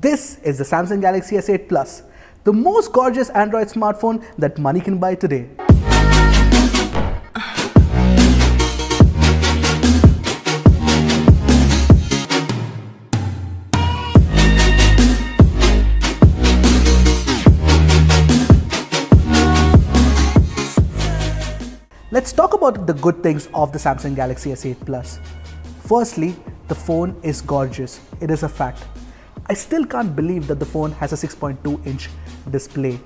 This is the Samsung Galaxy S8 Plus, the most gorgeous Android smartphone that money can buy today. Let's talk about the good things of the Samsung Galaxy S8 Plus. Firstly, the phone is gorgeous. It is a fact. I still can't believe that the phone has a 6.2-inch display.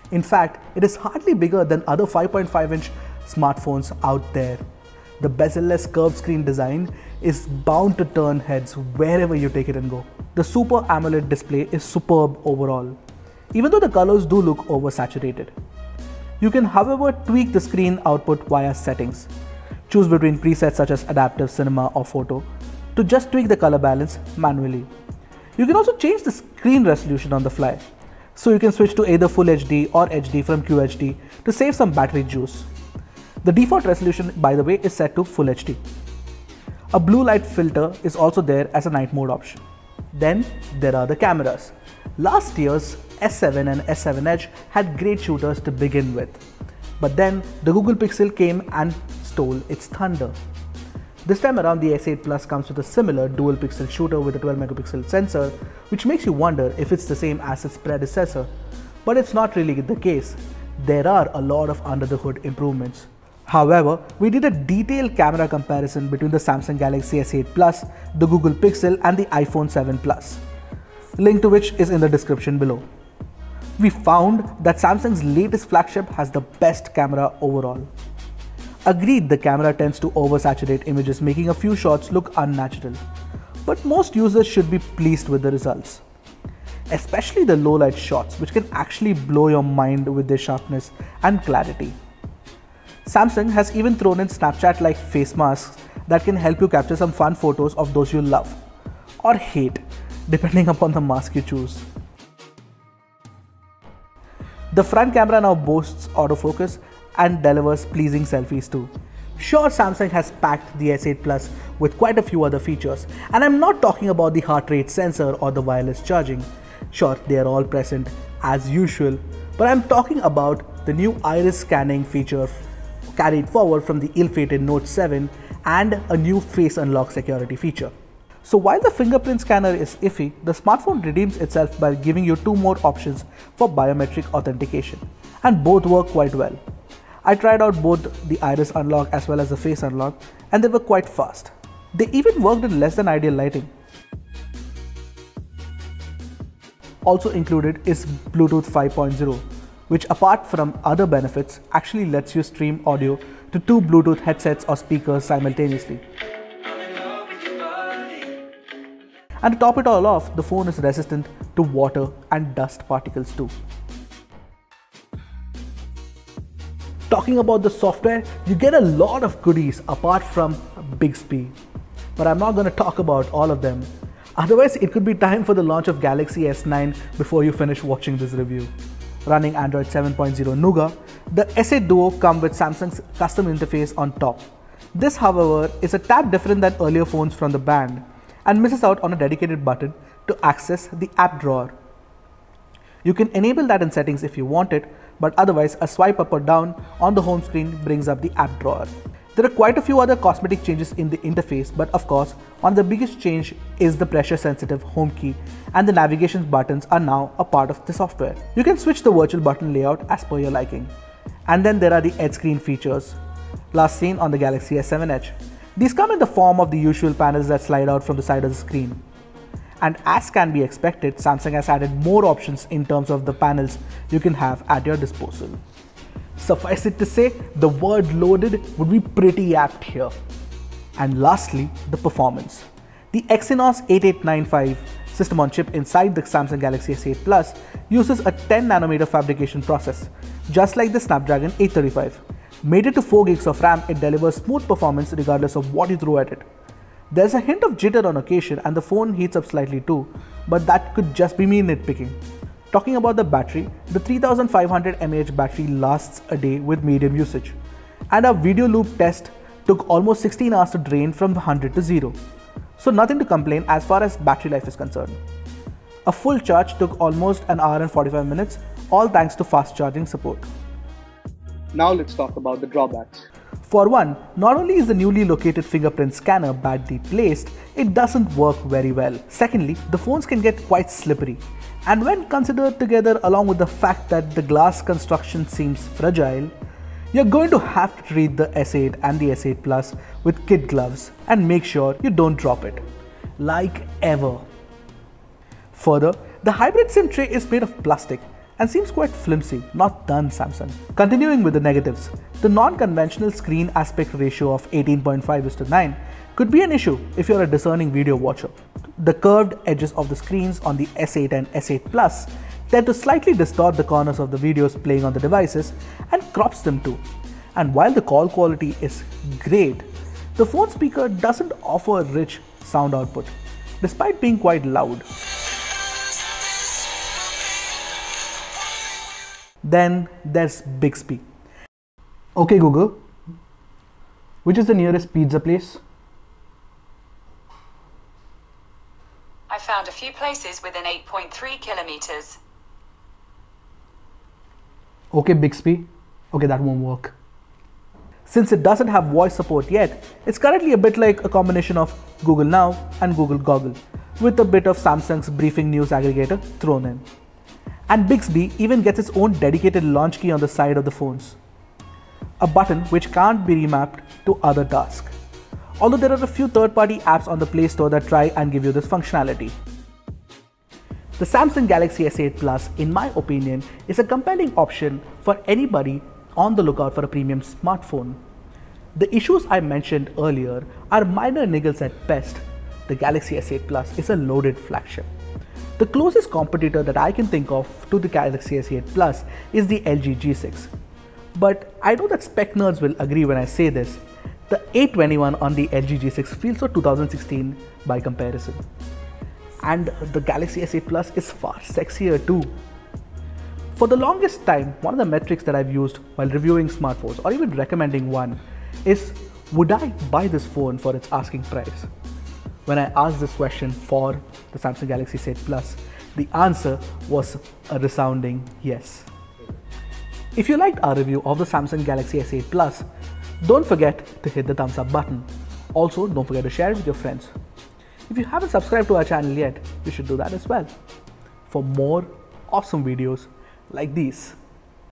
In fact, it is hardly bigger than other 5.5-inch smartphones out there. The bezel-less curved screen design is bound to turn heads wherever you take it and go. The Super AMOLED display is superb overall, even though the colors do look oversaturated. You can, however, tweak the screen output via settings. Choose between presets such as adaptive, cinema or photo to just tweak the color balance manually. You can also change the screen resolution on the fly, so you can switch to either Full HD or HD from QHD to save some battery juice. The default resolution, by the way, is set to Full HD. A blue light filter is also there as a night mode option. Then there are the cameras. Last year's S7 and S7 Edge had great shooters to begin with, but then the Google Pixel came and stole its thunder. This time around, the S8 Plus comes with a similar dual pixel shooter with a 12 megapixel sensor, which makes you wonder if it's the same as its predecessor. But it's not really the case. There are a lot of under the hood improvements. However, we did a detailed camera comparison between the Samsung Galaxy S8 Plus, the Google Pixel and the iPhone 7 Plus, link to which is in the description below. We found that Samsung's latest flagship has the best camera overall. Agreed, the camera tends to oversaturate images, making a few shots look unnatural. But most users should be pleased with the results. Especially the low light shots, which can actually blow your mind with their sharpness and clarity. Samsung has even thrown in Snapchat-like face masks that can help you capture some fun photos of those you love or hate, depending upon the mask you choose. The front camera now boasts autofocus and delivers pleasing selfies too. Sure, Samsung has packed the S8 Plus with quite a few other features, and I'm not talking about the heart rate sensor or the wireless charging. Sure, they are all present as usual, but I'm talking about the new iris scanning feature carried forward from the ill-fated Note 7 and a new face unlock security feature. So while the fingerprint scanner is iffy, the smartphone redeems itself by giving you two more options for biometric authentication, and both work quite well. I tried out both the iris unlock as well as the face unlock, and they were quite fast. They even worked in less than ideal lighting. Also included is Bluetooth 5.0, which apart from other benefits actually lets you stream audio to two Bluetooth headsets or speakers simultaneously. And to top it all off, the phone is resistant to water and dust particles too. Talking about the software, you get a lot of goodies apart from Bixby, but I'm not going to talk about all of them. Otherwise, it could be time for the launch of Galaxy S9 before you finish watching this review. Running Android 7.0 Nougat, the S8 Duo comes with Samsung's custom interface on top. This, however, is a tad different than earlier phones from the band and misses out on a dedicated button to access the app drawer. You can enable that in settings if you want it, but otherwise a swipe up or down on the home screen brings up the app drawer. There are quite a few other cosmetic changes in the interface, but of course, one of the biggest change is the pressure sensitive home key, and the navigation buttons are now a part of the software. You can switch the virtual button layout as per your liking. And then there are the edge screen features, last seen on the Galaxy S7 Edge. These come in the form of the usual panels that slide out from the side of the screen. And as can be expected, Samsung has added more options in terms of the panels you can have at your disposal. Suffice it to say, the word loaded would be pretty apt here. And lastly, the performance. The Exynos 8895 system on chip inside the Samsung Galaxy S8 Plus uses a 10 nanometer fabrication process, just like the Snapdragon 835. Mated to 4 gigs of RAM, it delivers smooth performance regardless of what you throw at it. There's a hint of jitter on occasion and the phone heats up slightly too, but that could just be me nitpicking. Talking about the battery, the 3500 mAh battery lasts a day with medium usage, and our video loop test took almost 16 hours to drain from 100 to 0. So nothing to complain as far as battery life is concerned. A full charge took almost an hour and 45 minutes, all thanks to fast charging support. Now let's talk about the drawbacks. For one, not only is the newly located fingerprint scanner badly placed, it doesn't work very well. Secondly, the phones can get quite slippery. And when considered together along with the fact that the glass construction seems fragile, you're going to have to treat the S8 and the S8 Plus with kid gloves and make sure you don't drop it. Like ever. Further, the hybrid SIM tray is made of plastic and seems quite flimsy. Not done, Samsung. Continuing with the negatives, the non-conventional screen aspect ratio of 18.5:9 could be an issue if you're a discerning video watcher. The curved edges of the screens on the S8 and S8 Plus tend to slightly distort the corners of the videos playing on the devices and crops them too. And while the call quality is great, the phone speaker doesn't offer rich sound output, despite being quite loud. Then there's Bixby. Okay Google, which is the nearest pizza place? I found a few places within 8.3 kilometers. Okay Bixby, okay that won't work. Since it doesn't have voice support yet, it's currently a bit like a combination of Google Now and Google Goggle, with a bit of Samsung's briefing news aggregator thrown in. And Bixby even gets its own dedicated launch key on the side of the phones. A button which can't be remapped to other tasks. Although there are a few third-party apps on the Play Store that try and give you this functionality. The Samsung Galaxy S8 Plus, in my opinion, is a compelling option for anybody on the lookout for a premium smartphone. The issues I mentioned earlier are minor niggles at best. The Galaxy S8 Plus is a loaded flagship. The closest competitor that I can think of to the Galaxy S8 Plus is the LG G6. But I know that spec nerds will agree when I say this. The A21 on the LG G6 feels so 2016 by comparison. And the Galaxy S8 Plus is far sexier too. For the longest time, one of the metrics that I've used while reviewing smartphones or even recommending one is, would I buy this phone for its asking price? When I asked this question for the Samsung Galaxy S8 Plus, the answer was a resounding yes. If you liked our review of the Samsung Galaxy S8 Plus, don't forget to hit the thumbs up button. Also, don't forget to share it with your friends. If you haven't subscribed to our channel yet, you should do that as well for more awesome videos like these.